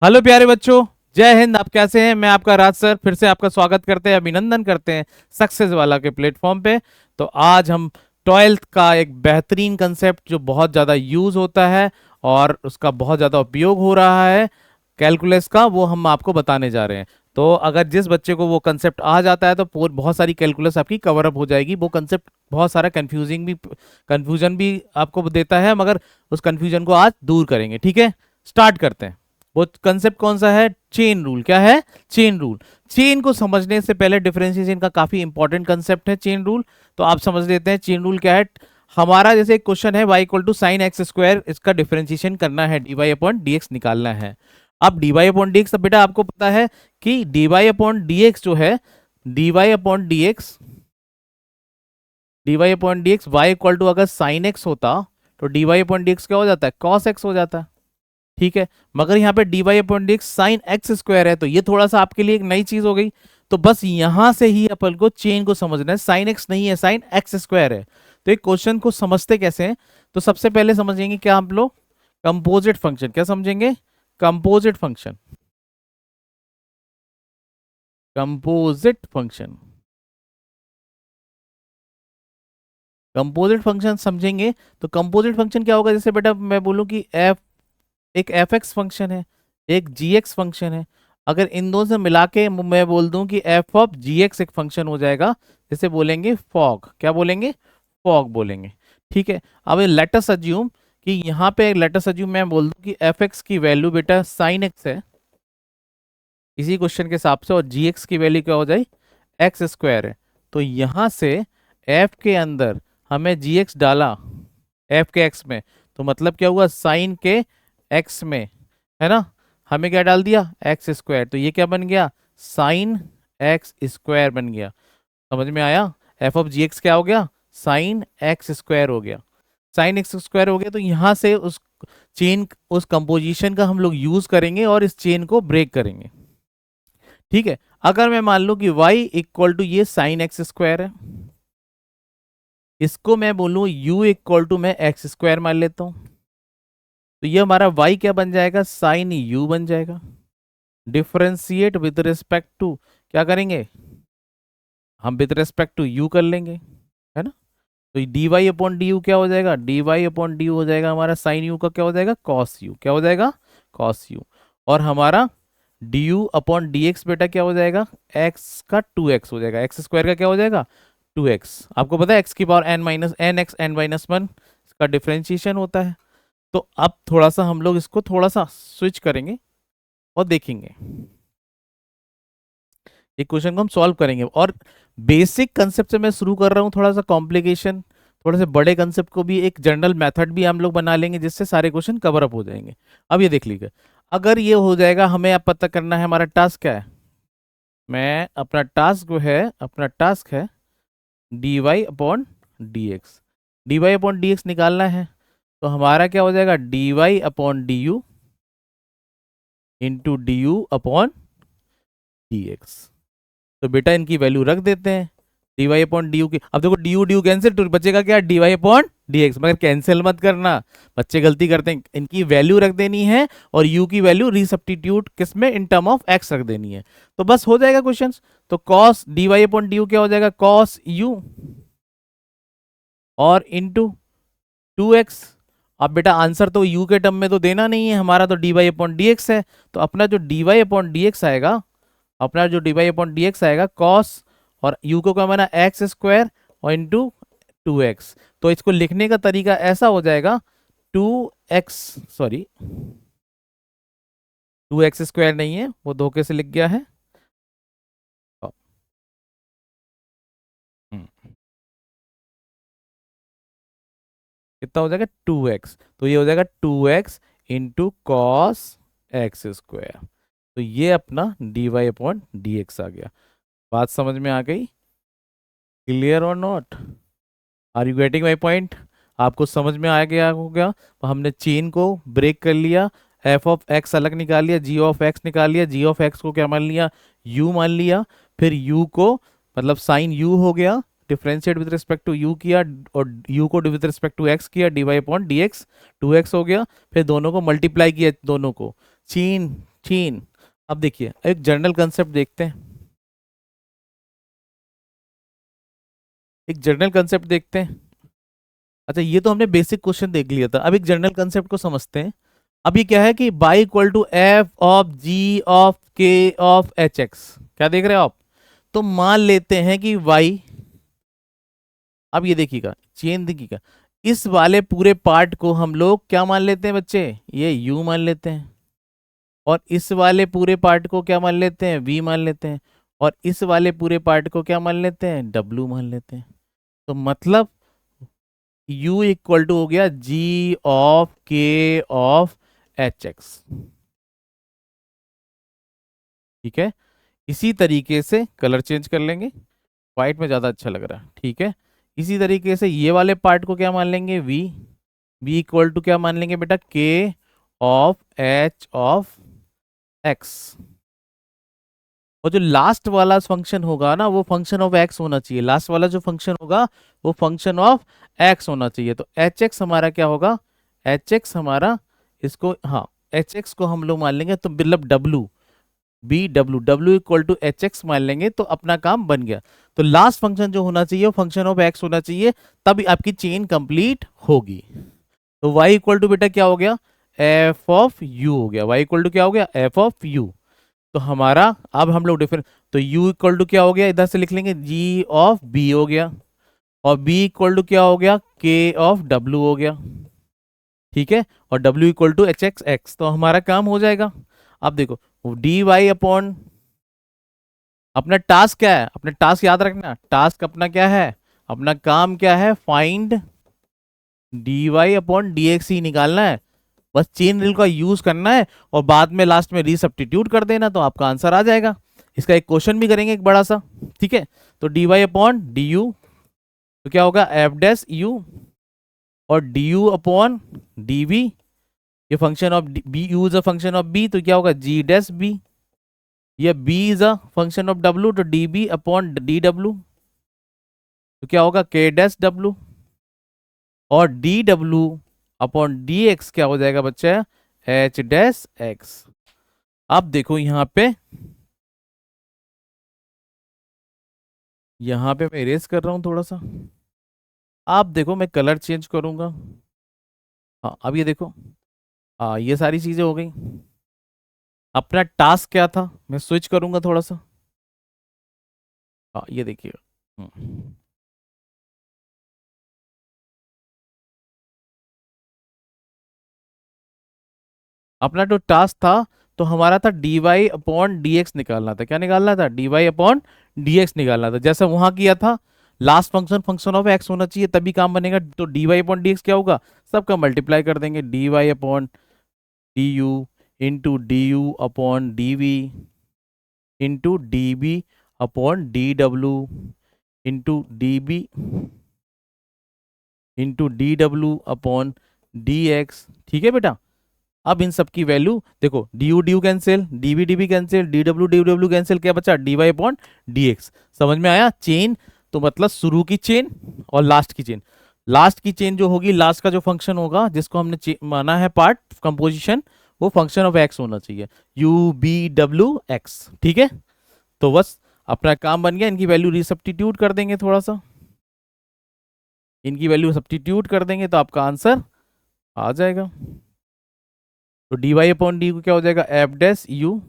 Hello प्यारे बच्चों। जय हिंद। आप कैसे हैं? मैं आपका राज सर फिर से आपका स्वागत करते हैं, अभिनंदन करते हैं सक्सेस वाला के प्लेटफॉर्म पे। तो आज हम ट्वेल्थ का एक बेहतरीन कंसेप्ट जो बहुत ज़्यादा यूज होता है और उसका बहुत ज़्यादा उपयोग हो रहा है, कैलकुलस का, वो हम आपको बताने जा रहे हैं। तो अगर जिस बच्चे को वो कंसेप्ट आ जाता है तो बहुत सारी कैलकुलस आपकी कवर अप हो जाएगी। वो कंसेप्ट बहुत सारा कंफ्यूजन भी आपको देता है, मगर उस कंफ्यूजन को आज दूर करेंगे। ठीक है, स्टार्ट करते हैं। वो कंसेप्ट कौन सा है? Chain rule. क्या है? Chain rule. चेन को समझने से पहले डिफरेंशिएशन का काफी इंपॉर्टेंट कंसेप्ट है चेन रूल। तो आप समझ लेते हैं चेन रूल क्या है। हमारा जैसे एक क्वेश्चन है y equal to sine x square, इसका डिफरेंशिएशन करना है, d Y upon D x निकालना है। अब d Y upon D x, बेटा आपको पता है कि d Y upon D x जो है, d Y upon D x, d Y upon D x, y equal to अगर साइन एक्स होता तो D Y upon D x क्या हो जाता है? कॉस एक्स हो जाता है। ठीक है, मगर यहाँ पे d Y upon D x sine x square है, तो ये थोड़ा सा आपके लिए एक नई चीज हो गई। तो बस यहां से ही अपन को चेन को समझना है। साइन एक्स नहीं है, साइन एक्स स्क्वायर है। तो एक क्वेश्चन को समझते कैसे हैं? तो सबसे पहले समझेंगे क्या हम लोग? Composite function. क्या समझेंगे? Composite function. Composite function. Composite function समझेंगे तो कंपोजिट फंक्शन क्या होगा? जैसे बेटा मैं बोलूं कि एफ, एक एफ एक्स फंक्शन है, एक जी एक्स फंक्शन है। अगर इन दोनों से मिला के मैं बोल दूं कि एफ ऑफ जी एक्स एक फंक्शन हो जाएगा, जैसे बोलेंगे फॉग। क्या बोलेंगे? फॉग बोलेंगे। ठीक है, अब लेट अस अज्यूम कि यहाँ पे लेट अस अज्यूम मैं बोल दूं कि एफ एक्स की वैल्यू बेटा साइन एक्स है, इसी क्वेश्चन के हिसाब से, और जी एक्स की वैल्यू क्या हो जाए? एक्स स्क्वायर है। तो यहाँ से एफ के अंदर हमें जी एक्स डाला, एफ के एक्स में, तो मतलब क्या हुआ? साइन के एक्स में, है ना, हमें क्या डाल दिया? X square. तो ये क्या बन गया? साइन एक्स स्क्वायर बन गया। समझ में आया? एफ ऑफ जी एक्स क्या हो गया? साइन एक्स स्क्वायर हो गया। साइन एक्स स्क्वायर हो गया। तो यहाँ से उस चेन, उस कंपोजिशन का हम लोग यूज करेंगे और इस चेन को ब्रेक करेंगे। ठीक है, अगर मैं मान लूं कि y इक्वल टू ये साइन एक्स स्क्वायर है, इसको मैं बोलूं u इक्वल टू मैं एक्स स्क्वायर मान लेता हूं, तो ये हमारा y क्या बन जाएगा? साइन u बन जाएगा। डिफरेंशिएट विद रिस्पेक्ट टू, क्या करेंगे हम? विद रिस्पेक्ट टू u कर लेंगे, है ना। तो D Y upon D u क्या हो जाएगा? D Y upon D u हो जाएगा हमारा साइन यू का क्या हो जाएगा? Cos u. क्या हो जाएगा? Cos u. और हमारा d you upon D x बेटा क्या हो जाएगा? एक्स का टू एक्स हो जाएगा। एक्स स्क्वायर का क्या हो जाएगा? Two x. आपको पता है एक्स की power n minus n x n minus one इसका डिफरेंशिएशन होता है। तो अब थोड़ा सा हम लोग इसको थोड़ा सा स्विच करेंगे और देखेंगे, एक क्वेश्चन को हम सॉल्व करेंगे। और बेसिक कंसेप्ट से मैं शुरू कर रहा हूँ, थोड़ा सा कॉम्प्लिकेशन, थोड़े से बड़े कंसेप्ट को भी एक जनरल मेथड भी हम लोग बना लेंगे, जिससे सारे क्वेश्चन कवर अप हो जाएंगे। अब ये देख लीजिए, अगर ये हो जाएगा, हमें अब पता करना है हमारा टास्क क्या है। मैं अपना टास्क जो है, अपना टास्क है d Y upon D x. D Y upon D x निकालना है। तो हमारा क्या हो जाएगा? D Y upon D you into D you upon D x. तो बेटा इनकी वैल्यू रख देते हैं, d Y upon D u की। अब देखो डी यू कैंसिल, तो बचेगा क्या? D Y upon D x. मगर कैंसिल मत करना, बच्चे गलती करते हैं। इनकी वैल्यू रख देनी है और यू की वैल्यू रीसब्स्टिट्यूट किसमें? इन टर्म ऑफ एक्स रख देनी है। तो बस हो जाएगा क्वेश्चन। तो cos d Y upon D u क्या हो जाएगा? कॉस यू और इंटू टू एक्स। अब बेटा आंसर तो यू के टर्म में तो देना नहीं है, हमारा तो D Y upon D x है। तो अपना जो d Y upon D x आएगा, अपना जो d Y upon D x आएगा, कॉस और यू को क्या माना? एक्स स्क्वायर और इंटू टू एक्स। तो इसको लिखने का तरीका ऐसा हो जाएगा, two x, sorry two x square नहीं है, वो धोखे से लिख गया है। हम्म, कितना हो जाएगा? Two x. तो ये हो जाएगा two x into cos x square. तो ये अपना d Y upon D x आ गया। बात समझ में आ गई? क्लियर और not? Are you getting my point? आपको समझ में आ गया हो गया? तो हमने चेन को ब्रेक कर लिया, एफ ऑफ एक्स अलग निकाल लिया, जी ऑफ एक्स निकाल लिया, जी ऑफ एक्स को क्या मान लिया? यू मान लिया। फिर यू को मतलब साइन यू हो गया, differentiate with respect to u किया, और यू को विद रिस्पेक्ट टू एक्स किया, d Y upon D x, two x हो गया। फिर दोनों को मल्टीप्लाई किया, दोनों को चेन चेन। अब देखिए एक जनरल कंसेप्ट देखते हैं, एक जनरल कंसेप्ट देखते हैं। अच्छा ये तो हमने बेसिक क्वेश्चन देख लिया था, अब एक जनरल कंसेप्ट को समझते हैं। अब ये क्या है कि y equal to f of g of k of h x, क्या देख रहे हो आप? तो मान लेते हैं कि वाई, अब ये देखिएगा चेन देखिएगा, इस वाले पूरे पार्ट को हम लोग क्या मान लेते हैं बच्चे, ये यू मान लेते हैं। और इस वाले पूरे पार्ट को क्या मान लेते हैं, वी मान लेते हैं। और इस वाले पूरे पार्ट को क्या मान लेते हैं, डब्लू मान लेते हैं। तो मतलब U इक्वल टू हो गया G of K of h x. ठीक है, इसी तरीके से कलर चेंज कर लेंगे, व्हाइट में ज़्यादा अच्छा लग रहा है। ठीक है, इसी तरीके से ये वाले पार्ट को क्या मान लेंगे, V इक्वल टू क्या मान लेंगे बेटा, K of H of X। और जो लास्ट वाला फंक्शन होगा ना वो फंक्शन ऑफ एक्स होना चाहिए, लास्ट वाला जो फंक्शन होगा वो फंक्शन ऑफ एक्स होना चाहिए। तो एच एक्स हमारा क्या होगा, एच एक्स हमारा, इसको हाँ एच एक्स को हम लोग मान लेंगे तो मतलब W, B W, W equal to H X मान लेंगे तो अपना काम बन गया। तो लास्ट फंक्शन जो होना चाहिए वो फंक्शन ऑफ एक्स होना चाहिए, तभी आपकी चेन कंप्लीट होगी। तो y इक्वल टू बेटा क्या हो गया, एफ ऑफ यू हो गया, y इक्वल टू क्या हो गया, एफ ऑफ यू। तो हमारा अब हम लोग डिफरेंट, तो u इक्वल टू क्या हो गया, इधर से लिख लेंगे g ऑफ b हो गया, और b इक्वल टू क्या हो गया, k ऑफ w हो गया। ठीक है, और w equal to H x x, तो हमारा काम हो जाएगा। अब देखो dy अपॉन, अपना टास्क क्या है, अपना टास्क याद रखना, टास्क अपना क्या है, अपना काम क्या है, फाइंड dy अपॉन dx ही निकालना है। बस चेन रूल का यूज करना है और बाद में लास्ट में रीसब्स्टिट्यूट कर देना तो आपका आंसर आ जाएगा। इसका एक क्वेश्चन भी करेंगे एक बड़ा सा। ठीक है, तो D Y upon D u, तो क्या होगा एफ डैश यू, और d you upon D v, ये function of b, u is a function of b तो क्या होगा जी डैश बी, ये b is a function of डब्ल्यू तो डी बी अपॉन डी डब्ल्यू, तो क्या होगा के डैश डब्ल्यू, और डी डब्ल्यू अपॉन डी एक्स क्या हो जाएगा बच्चा, एच डैश एक्स। अब देखो यहाँ पे मैं इरेज कर रहा हूँ थोड़ा सा। आप देखो मैं कलर चेंज करूंगा, हाँ अब ये देखो, ये सारी चीजें हो गई। अपना टास्क क्या था, मैं स्विच करूंगा थोड़ा सा, हाँ ये देखिए। अपना जो टास्क था तो हमारा था D Y upon D x निकालना था, क्या निकालना था, D Y upon D x निकालना था, जैसा वहां किया था। Last function function of X होना चाहिए तभी काम बनेगा। तो D Y upon D x क्या होगा, सबका मल्टीप्लाई कर देंगे, D Y upon D you into D you upon D we into D B upon D W into D B into D डब्ल्यू अपॉन डी एक्स। ठीक है बेटा, अब इन सब की वैल्यू देखो, d u d u cancel, d B cancel, d डब्ल्यू कैंसिल, क्या बचा d Y upon D x. समझ में आया, चेन तो मतलब शुरू की चेन और लास्ट की चेन। लास्ट की चेन जो होगी, लास्ट का जो फंक्शन होगा जिसको हमने माना है पार्ट कंपोजिशन, वो फंक्शन ऑफ एक्स होना चाहिए, यू बी डब्ल्यू एक्स। ठीक है, तो बस अपना काम बन गया, इनकी वैल्यू रिसब्स्टिट्यूट कर देंगे थोड़ा सा, इनकी वैल्यू सब्स्टिट्यूट कर देंगे तो आपका आंसर आ जाएगा। तो डी वाई अपॉन डी को क्या हो जाएगा, f dash u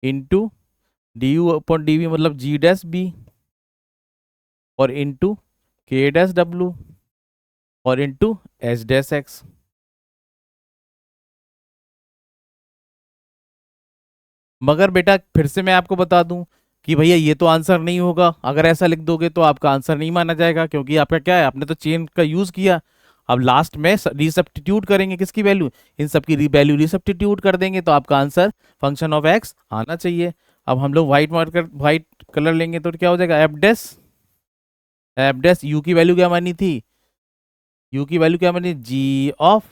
into D you upon D v मतलब जी डैश बी, और इंटू के डैश डब्ल्यू, और इंटू एच डैश एक्स। मगर बेटा फिर से मैं आपको बता दूं कि भैया ये तो आंसर नहीं होगा, अगर ऐसा लिख दोगे तो आपका आंसर नहीं माना जाएगा, क्योंकि आपका क्या है, आपने तो चेन का यूज किया। अब लास्ट में रिसब्स्टिट्यूट करेंगे किसकी वैल्यू, इन सब की वैल्यू रिसब्स्टिट्यूट कर देंगे तो आपका आंसर फंक्शन ऑफ एक्स आना चाहिए। अब हम लोग व्हाइट मार्कर व्हाइट कलर लेंगे तो क्या हो जाएगा, एफ डैश यू की वैल्यू क्या मानी थी, यू की वैल्यू क्या मानी, जी of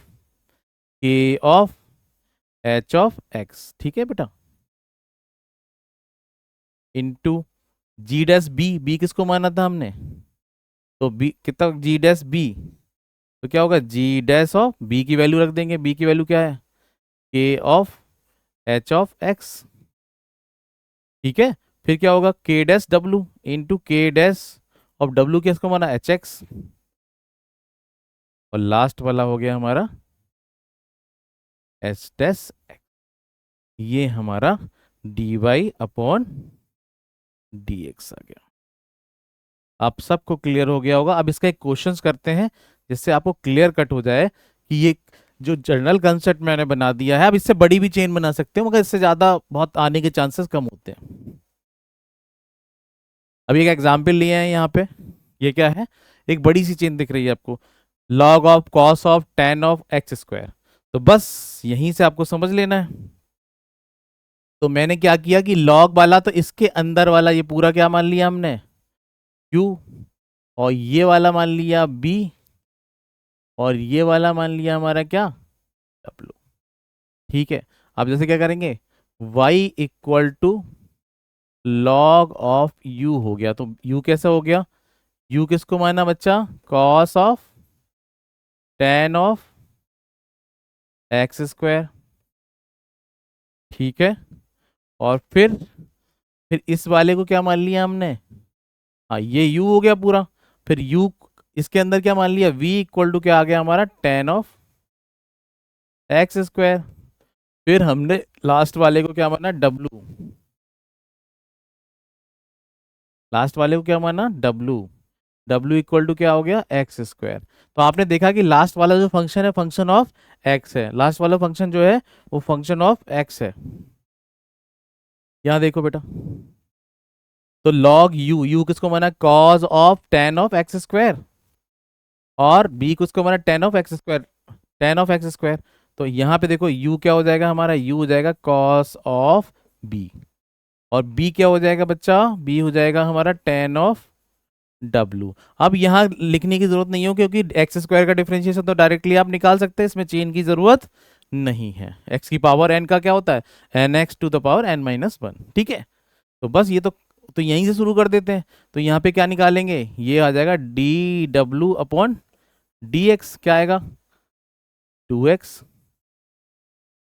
k of H of x. ठीक है बेटा, इंटू जी डैश बी, बी किसको माना था हमने, तो बी कितना, जी डैश बी, तो क्या होगा जी डैश ऑफ बी की वैल्यू रख देंगे, बी की वैल्यू क्या है, के ऑफ एच ऑफ एक्स। ठीक है, फिर क्या होगा, k dash W into k dash of W, किसको माना, एच एक्स। और लास्ट वाला हो गया हमारा एच डैश, ये हमारा d Y upon D x आ गया। आप सबको क्लियर हो गया होगा। अब इसका एक क्वेश्चंस करते हैं जिससे आपको क्लियर कट हो जाए कि ये जो जनरल कंसेप्ट मैंने बना दिया है, अब इससे बड़ी भी चेन बना सकते हो, मगर इससे ज्यादा बहुत आने के चांसेस कम होते हैं। अब एक एग्जाम्पल लिए हैं यहाँ पे, ये क्या है, एक बड़ी सी चेन दिख रही है आपको, log of cos of tan of x square. तो बस यहीं से आपको समझ लेना है। तो मैंने क्या किया कि लॉग वाला तो इसके अंदर वाला ये पूरा क्या मान लिया हमने, क्यू, और ये वाला मान लिया बी, और ये वाला मान लिया हमारा क्या, डब्लू। ठीक है, अब जैसे क्या करेंगे, y equal to log of u हो गया। तो u कैसा हो गया, u किसको माना बच्चा, cos of tan of x square. ठीक है, और फिर इस वाले को क्या मान लिया हमने, हाँ ये u हो गया पूरा। फिर u इसके अंदर क्या मान लिया, v इक्वल टू क्या आ गया हमारा, टेन ऑफ एक्स स्क्वायर। फिर हमने लास्ट वाले को क्या माना, w, लास्ट वाले को क्या माना, w, w इक्वल टू क्या हो गया, एक्स स्क्वायर। तो आपने देखा कि लास्ट वाला जो फंक्शन है फंक्शन ऑफ एक्स है, लास्ट वाला फंक्शन जो है वो फंक्शन ऑफ एक्स है। यहाँ देखो बेटा, तो लॉग यू, यू किसको माना, cause of tan of x square, और बी किसको माना, ten of x square, ten of x square. तो यहाँ पे देखो u क्या हो जाएगा हमारा, u हो जाएगा कॉस ऑफ b, और b क्या हो जाएगा बच्चा, b हो जाएगा हमारा टेन ऑफ W। अब यहाँ लिखने की जरूरत नहीं हो क्योंकि एक्स स्क्वायर का डिफरेंशिएशन तो डायरेक्टली आप निकाल सकते हैं, इसमें चेन की जरूरत नहीं है। एक्स की पावर n का क्या होता है, n x to the power n minus one. ठीक है, तो बस ये तो यहीं से शुरू कर देते हैं। तो यहाँ पे क्या निकालेंगे, ये आ जाएगा डी डब्ल्यू अपॉन डी एक्स, क्या आएगा, टू एक्स,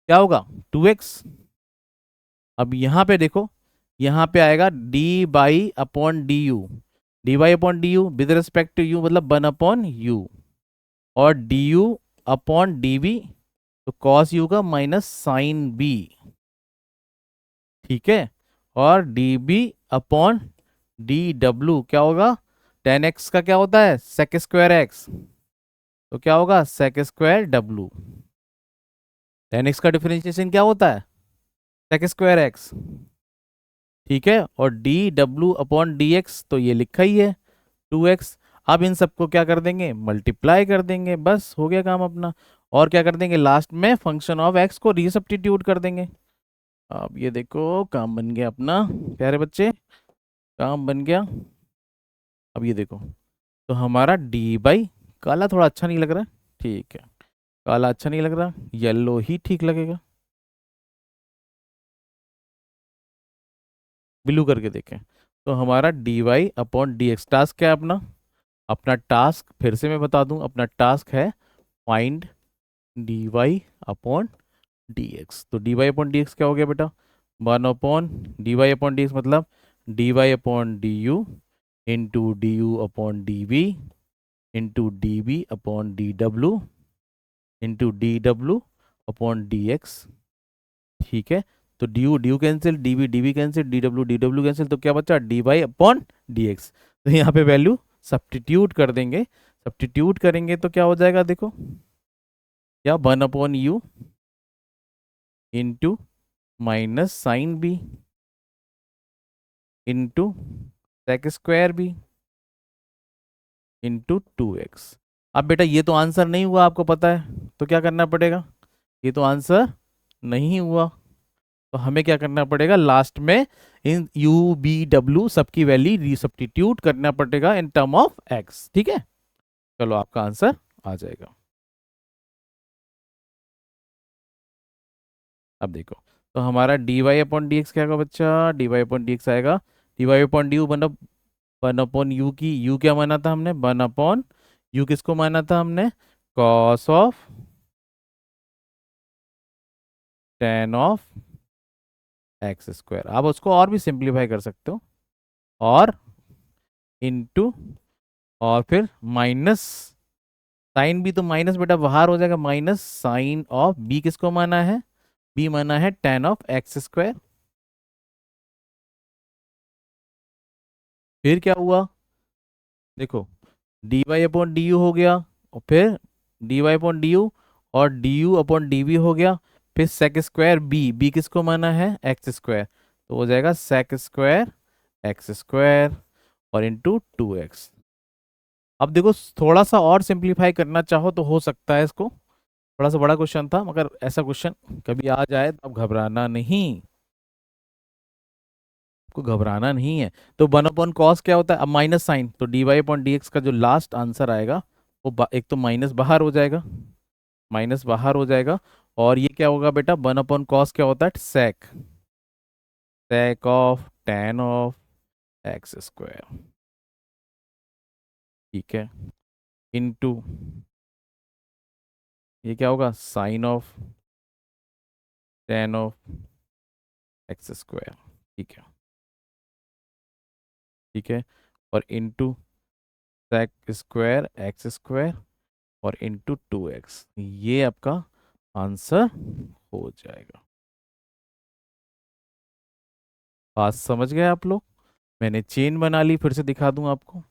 क्या होगा, टू एक्स। अब यहाँ पे देखो, यहाँ पे आएगा d y upon D u, d Y upon D u with respect to u मतलब वन अपॉन यू, और d you upon d v, तो कॉस यू का माइनस साइन बी। ठीक है, और डी बी अपॉन डी डब्ल्यू क्या होगा, टेन एक्स का क्या होता है, सेक स्क्वायर एक्स, तो क्या होगा सेक स्क्वायर डब्ल्यू। टेन एक्स का डिफरेंशिएशन क्या होता है, सेक स्क्वायर एक्स। ठीक है, और डी डब्ल्यू अपॉन डी एक्स तो ये लिखा ही है, टू एक्स। अब इन सबको क्या कर देंगे, मल्टीप्लाई कर देंगे, बस हो गया काम अपना। और क्या कर देंगे, लास्ट में फंक्शन ऑफ एक्स को रीसब्स्टिट्यूट कर देंगे। अब ये देखो काम बन गया अपना, प्यारे बच्चे काम बन गया। अब ये देखो, तो हमारा डी बाई, काला थोड़ा अच्छा नहीं लग रहा है, ठीक है, काला अच्छा नहीं लग रहा, येलो ही ठीक लगेगा, ब्लू करके देखें। तो हमारा d Y upon D x, task क्या है अपना, अपना टास्क फिर से मैं बता दूं, अपना टास्क है find d Y upon D x. तो D Y upon D x क्या हो गया बेटा, one upon d Y upon D x मतलब d Y upon D you into D you upon d B into D B upon D W into D डब्ल्यू upon D x. ठीक है, तो d u cancel, d B cancel, d डब्ल्यू cancel, तो क्या बचा, d Y upon D x. तो यहाँ पे वैल्यू सब्स्टिट्यूट कर देंगे, सब्स्टिट्यूट करेंगे तो क्या हो जाएगा देखो, या one upon u into minus sine v into sec square v into two x. अब बेटा ये तो आंसर नहीं हुआ, आपको पता है, तो क्या करना पड़ेगा, ये तो आंसर नहीं हुआ, तो हमें क्या करना पड़ेगा, लास्ट में इन यू बी डब्ल्यू सबकी वैल्यू रीसब्स्टिट्यूट करना पड़ेगा इन टर्म ऑफ एक्स। ठीक है, चलो आपका आंसर आ जाएगा। अब देखो, तो हमारा d Y upon D x क्या होगा बच्चा, d Y upon D x आएगा, d Y upon D u मतलब वन अपॉन यू की, यू क्या माना था हमने, वन अपॉन यू किसको माना था हमने, cos of tan of x square. आप उसको और भी सिंप्लीफाई कर सकते हो, और इंटू, और फिर माइनस साइन बी, तो माइनस बेटा बाहर हो जाएगा, माइनस साइन ऑफ बी किसको माना है, बी माना है टेन ऑफ एक्स स्क्वायर। फिर क्या हुआ, देखो d Y upon D u हो गया, और फिर d Y upon D u, और d you upon D v हो गया। फिर सेक स्क्वायर बी, बी किसको माना है एक्स स्क्वायर, तो हो जाएगा सेक स्क्वायर एक्स स्क्वायर और इंटू टू एक्स। अब देखो थोड़ा सा और सिंप्लीफाई करना चाहो तो हो सकता है इसको, थोड़ा सा बड़ा क्वेश्चन था, मगर ऐसा क्वेश्चन कभी आ जाए तो अब घबराना नहीं, आपको घबराना नहीं है। तो वन अपॉन कॉस क्या होता है, अब माइनस साइन, तो D Y upon D x का जो लास्ट आंसर आएगा वो एक तो माइनस बाहर हो जाएगा, माइनस बाहर हो जाएगा, और ये क्या होगा बेटा, वन अपॉन कॉस क्या होता है, sec, sec of tan of x square, ठीक है, इनटू ये क्या होगा, sine of tan of x square, ठीक है, ठीक है, और into sec square x square और इंटू टू एक्स, ये आपका आंसर हो जाएगा। बात समझ गए आप लोग, मैंने चेन बना ली, फिर से दिखा दूं आपको।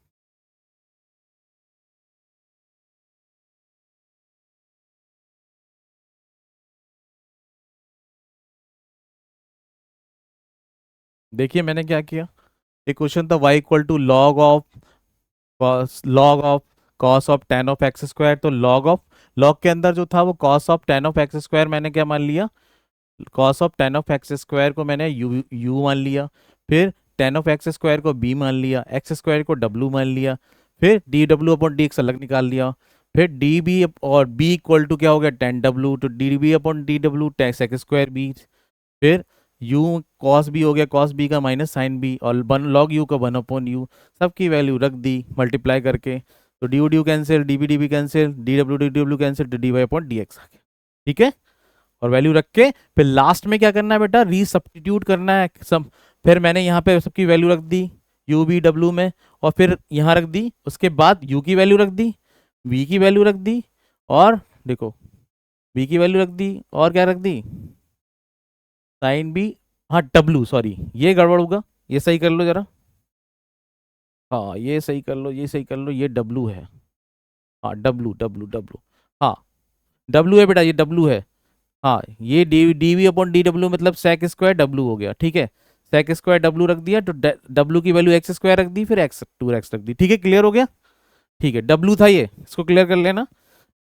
देखिए मैंने क्या किया, एक क्वेश्चन था y equal to log of cos, log of cos of tan of x square, तो लॉग ऑफ, लॉग के अंदर जो था वो cos of tan of x square मैंने क्या मान लिया, cos of tan of x square को मैंने यू मान लिया, फिर टेन ऑफ एक्स स्क्वायर को बी मान लिया, एक्स स्क्वायर को डब्लू मान लिया, फिर डी डब्ल्यू अपॉन डी एक्स अलग निकाल लिया, फिर डी बी और बी इक्वल टू क्या हो गया टेन डब्ल्यू, तो डी बी अपॉन डी डब्ल्यू टेक्स एक्स स्क्वायर बी, फिर यू कॉस बी हो गया कॉस बी का माइनस साइन बी, और वन लॉग यू का वन अपॉन यू, सबकी वैल्यू रख दी मल्टीप्लाई करके, तो d d cancel, d B cancel, d डब्ल्यू कैंसिल, तो D Y upon D x आ गया, ठीक है, और वैल्यू रख के फिर लास्ट में क्या करना है बेटा, रीसब्स्टिट्यूट करना है सब। फिर मैंने यहाँ पे सबकी वैल्यू रख दी यू बी डब्ल्यू में, और फिर यहाँ रख दी, उसके बाद यू की वैल्यू रख दी, वी की वैल्यू रख दी, और देखो वी की वैल्यू रख दी, और क्या रख दी, साइन बी, हाँ डब्लू, सॉरी ये गड़बड़ होगा, ये सही कर लो जरा, हाँ ये सही कर लो, ये सही कर लो, ये डब्लू है, हाँ डब्लू डब्लू डब्लू, हाँ डब्लू है बेटा, ये डब्लू है, हाँ ये D we upon D W मतलब सेक स्क्वायर डब्लू हो गया, ठीक है, सेक स्क्वायर डब्लू रख दिया, तो डब्लू की वैल्यू एक्स स्क्वायर रख दी, फिर एक्स टू एक्स रख दी, ठीक है, क्लियर हो गया, ठीक है, डब्लू था ये, इसको क्लियर कर लेना,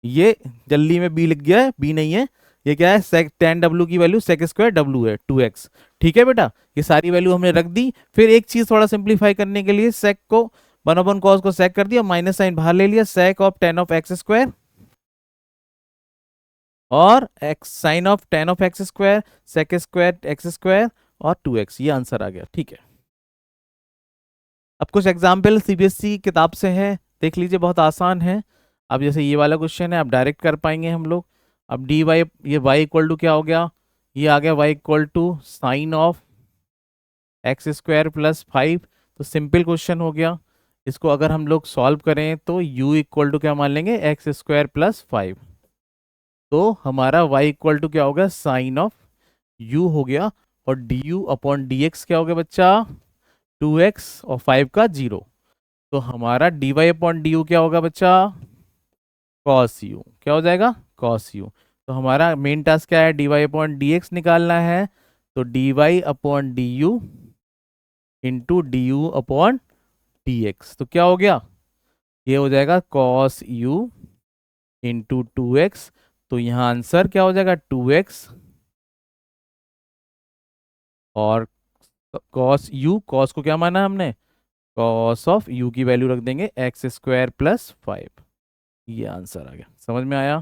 ये जल्दी में बी लिख गया है, बी नहीं है, ये क्या है, सेक टेन डब्लू की वैल्यू सेक स्क्वायर डब्लू है टू एक्स, ठीक है बेटा, ये सारी वैल्यू हमने रख दी। फिर एक चीज थोड़ा सिंप्लीफाई करने के लिए सेक को, वन अपॉन कॉस को सेक कर दिया, माइनस साइन बाहर ले लिया, sec of tan of x square और x sine of tan of x square, sec square x square और टू एक्स, ये आंसर आ गया, ठीक है। अब कुछ एग्जाम्पल सीबीएसई किताब से है, देख लीजिए, बहुत आसान है। अब जैसे ये वाला क्वेश्चन है, अब डायरेक्ट कर पाएंगे हम लोग। अब डी वाई, ये वाई इक्वल टू क्या हो गया, ये आ गया y equal to sine of x square plus five, तो सिंपल क्वेश्चन हो गया। इसको अगर हम लोग सॉल्व करें तो u इक्वल टू क्या मान लेंगे, एक्स स्क्वायर प्लस फाइव, तो हमारा y इक्वल टू क्या हो गया, साइन ऑफ u हो गया, और d you upon D x क्या हो गया बच्चा, टू एक्स और फाइव का जीरो, तो हमारा d Y upon D u क्या होगा बच्चा, कॉस यू, क्या हो जाएगा, कॉस यू। तो हमारा मेन टास्क क्या है, d Y upon D x निकालना है, तो D Y upon D you into D you upon D x, तो क्या हो गया, ये हो जाएगा cos u into two x, तो यहाँ आंसर क्या हो जाएगा, टू एक्स, और कॉस यू, कॉस को क्या माना हमने, कॉस ऑफ यू की वैल्यू रख देंगे एक्स स्क्वायर प्लस फाइव, ये आंसर आ गया, समझ में आया।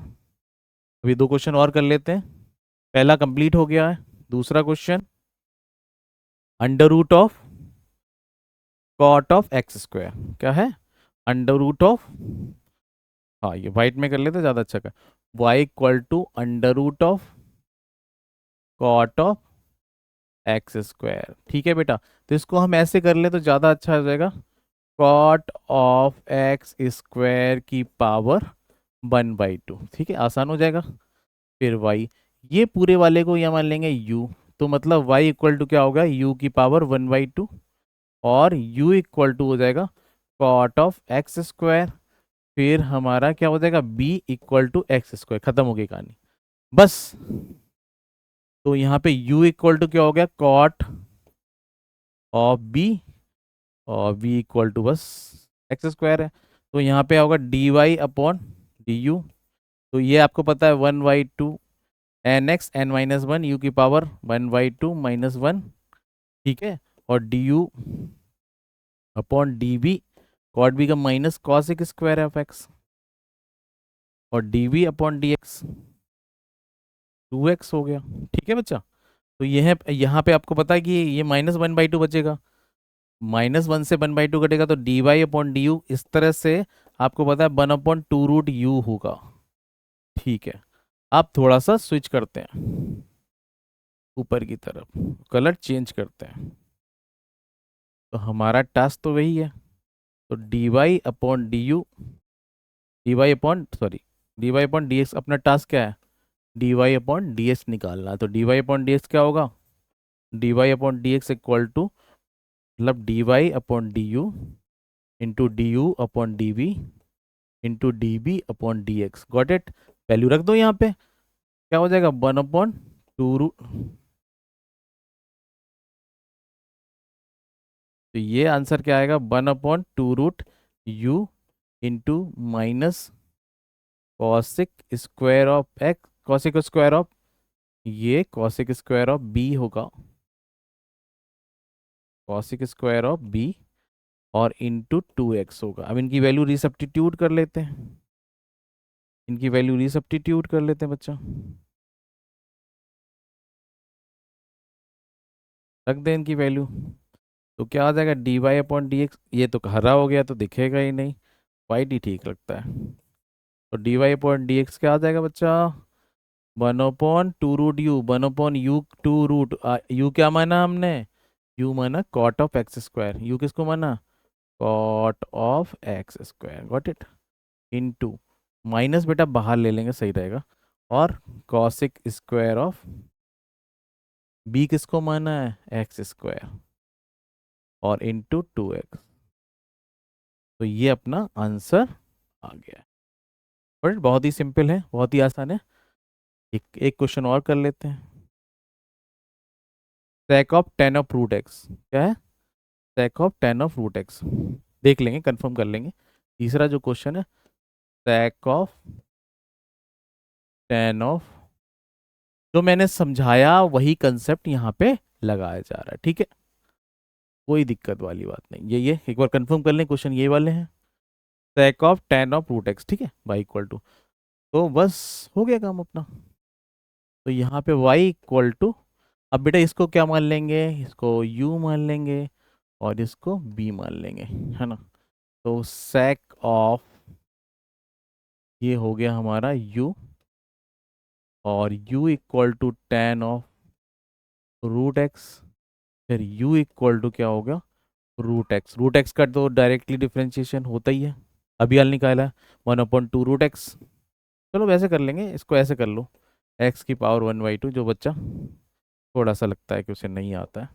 अभी दो क्वेश्चन और कर लेते हैं, पहला कंप्लीट हो गया है, दूसरा question, under root of cot of x square, क्या है, अंडर रूट ऑफ, हाँ ये वाइट में कर लेते ज़्यादा अच्छा कर, y equal to under root of cot of x square. ठीक है बेटा, तो इसको हम ऐसे कर ले तो ज़्यादा अच्छा हो जाएगा, कॉट ऑफ एक्स स्क्वायर की पावर 1/2। ठीक है, आसान हो जाएगा। फिर वाई, ये पूरे वाले को यहाँ मान लेंगे यू, तो मतलब वाई इक्वल टू क्या होगा, यू की पावर 1/2, और u इक्वल टू हो जाएगा कॉट ऑफ एक्स स्क्वायर। फिर हमारा क्या हो जाएगा, b equal to x square. खत्म हो गई कहानी बस। तो यहाँ पे u इक्वल टू क्या हो गया, कॉट ऑफ b, और v इक्वल टू बस एक्स स्क्वायर है। तो यहाँ पे होगा d Y upon D u. तो ये आपको पता है 1/2 n x n minus one u की पावर 1/2 - 1। ठीक है, और d you upon d b, cot b का minus cos square of x, और d we upon D x 2x हो गया। ठीक है बच्चा, तो ये है, यहाँ पे आपको पता है कि ये -1/2 बचेगा, -1 से 1/2 कटेगा, तो D Y upon D u इस तरह से आपको पता है 1/2√u होगा। ठीक है, आप थोड़ा सा स्विच करते हैं ऊपर की तरफ, कलर चेंज करते हैं, तो हमारा टास्क तो वही है। तो D Y upon D u, d Y upon sorry d Y upon D x, अपना टास्क क्या है, d Y upon D x निकालना। तो D Y upon D x क्या होगा, d Y upon D x equal to, मतलब d Y upon D you into D you upon D we into D B upon D x. Got it, value रख दो यहाँ पे, क्या हो जाएगा 1/2 रूट। तो ये आंसर क्या आएगा, 1/2√u into minus cosec square of x, cosec square of, ये कॉसिक स्क्वायर ऑफ बी होगा, कॉसिक स्क्वायर ऑफ बी, और इंटू 2x होगा। अब इनकी वैल्यू रिसब्स्टिट्यूट कर लेते हैं, इनकी वैल्यू रिसब्स्टिट्यूट कर लेते हैं बच्चा, रख दें इनकी वैल्यू। तो क्या आ जाएगा, d Y upon D x, ये तो हरा हो गया तो दिखेगा ही नहीं, वाइट ही ठीक लगता है। तो D Y upon D x क्या आ जाएगा बच्चा, 1/2√u, 1/u2 रूट, यू क्या माना हमने, यू माना cot of x square, u किसको माना, cot of x square. Got it, into minus बेटा बाहर ले लेंगे सही रहेगा, और कॉसिक स्क्वायर ऑफ बी किसको माना है, एक्स स्क्वायर, और इंटू 2x। तो ये अपना आंसर आ गया है। और बहुत ही सिंपल है, बहुत ही आसान है। एक एक क्वेश्चन और कर लेते हैं। sec of tan of root x क्या है, sec of tan of root x, देख लेंगे, कंफर्म कर लेंगे। तीसरा जो क्वेश्चन है, sec ऑफ tan ऑफ, जो मैंने समझाया वही कंसेप्ट यहाँ पे लगाया जा रहा है। ठीक है, कोई दिक्कत वाली बात नहीं। ये एक बार कंफर्म कर लें, क्वेश्चन ये वाले हैं, sec of tan of root x, ठीक है, y इक्वल टू, तो बस हो गया काम अपना। तो यहाँ पे y इक्वल टू, अब बेटा इसको क्या मान लेंगे, इसको u मान लेंगे, और इसको b मान लेंगे, है ना। तो sec ऑफ, ये हो गया हमारा u, और u equal to tan of root x, फिर u इक्वल टू क्या होगा, रूट एक्स। रूट एक्स का तो डायरेक्टली डिफ्रेंशिएशन होता ही है, अभी हल निकाला है, 1/2√x। चलो वैसे कर लेंगे, इसको ऐसे कर लो, x की पावर 1/2, जो बच्चा थोड़ा सा लगता है कि उसे नहीं आता है।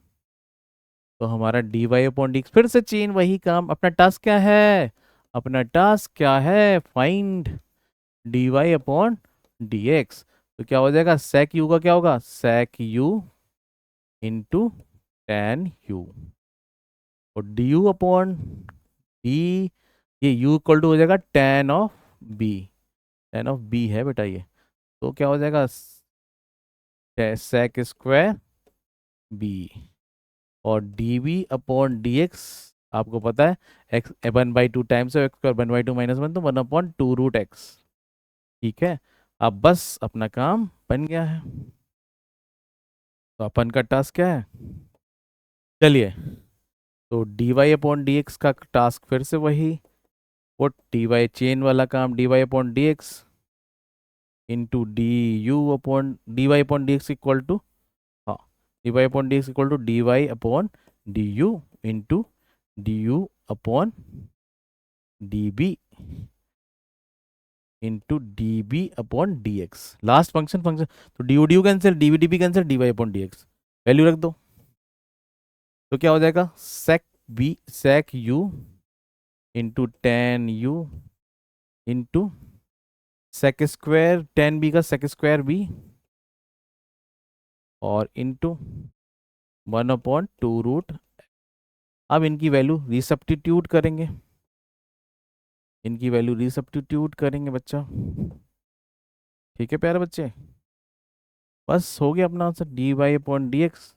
तो हमारा d Y upon D x, फिर से चेन वही काम, अपना टास्क क्या है, अपना टास्क क्या है, find d Y upon D x. तो क्या हो जाएगा, sec u का क्या होगा, sec u into tan u, और डी यू अपॉन डी, ये u इक्वल टू हो जाएगा tan of b, tan of b है बेटा ये, तो क्या हो जाएगा, sec स्क्वायर b, और d we upon D x, आपको पता है एक्स 1/2 टाइम्स एक्स स्क्वायर 1/2 - 1, तो 1/2√x। ठीक है, अब बस अपना काम बन गया है। तो अपन का टास्क क्या है, चलिए, तो D Y upon D x का टास्क फिर से वही, वो डी वाई चेन वाला काम, d Y upon D x into D you upon d Y upon D x equal to, हाँ, d Y upon D x equal to d Y upon D you into D you upon d B into D B upon D x. Last function function तो d u cancel, d B cancel, d Y upon D x value रख दो। तो क्या हो जाएगा, sec b sec u into tan u into sec square tan b का sec square b और into 1/2 root. अब इनकी वैल्यू रिसब्स्टिट्यूट करेंगे, इनकी वैल्यू रिसब्स्टिट्यूट करेंगे बच्चा। ठीक है प्यारे बच्चे, बस हो गया अपना answer, d Y upon D x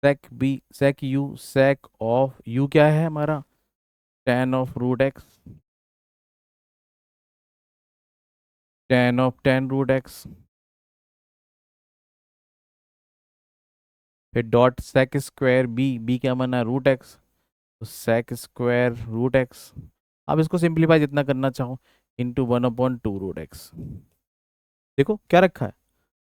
sec b sec u sec of u क्या है हमारा, tan of root x, tan of tan root x, फिर dot sec square b, b क्या माना रूट एक्स, तो सेक स्क्वायर रूट एक्स। अब इसको simplify जितना करना चाहो इंटू 1/2 रूट एक्स। देखो क्या रखा है,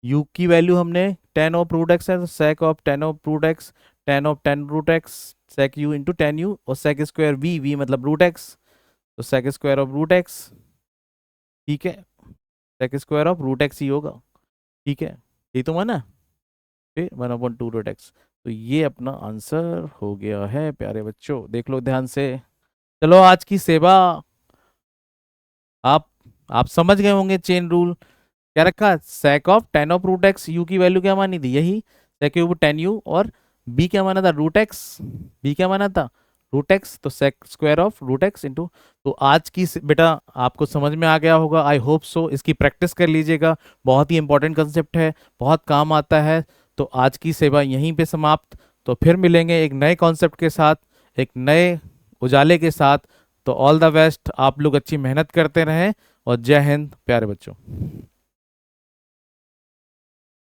u की वैल्यू हमने टेन ऑफ रूट एक्स है तो sec of tan of root x, tan of tan root x sec u into tan u, और सेक स्क्वायर वी, वी मतलब रूट एक्स, तो sec square of root x. ठीक है, sec square of root x ही होगा। ठीक है, ये तो माना, फिर 1/2 रूट एक्स। तो ये अपना आंसर हो गया है प्यारे बच्चों, देख लो ध्यान से। चलो आज की सेवा आप आप समझ गए होंगे चेन रूल। क्या रखा, sec of tan of root x, u की वैल्यू क्या मानी थी, यही सेक यू टेन यू, और बी क्या माना था रूट एक्स, बी क्या माना था रूट एक्स, तो sec square of root x into. तो आज की बेटा आपको समझ में आ गया होगा, आई होप सो। इसकी प्रैक्टिस कर लीजिएगा, बहुत ही इंपॉर्टेंट कंसेप्ट है, बहुत काम आता है। तो आज की सेवा यहीं पे समाप्त, तो फिर मिलेंगे एक नए कॉन्सेप्ट के साथ, एक नए उजाले के साथ। तो ऑल द बेस्ट, आप लोग अच्छी मेहनत करते रहें और जय हिंद प्यारे बच्चों।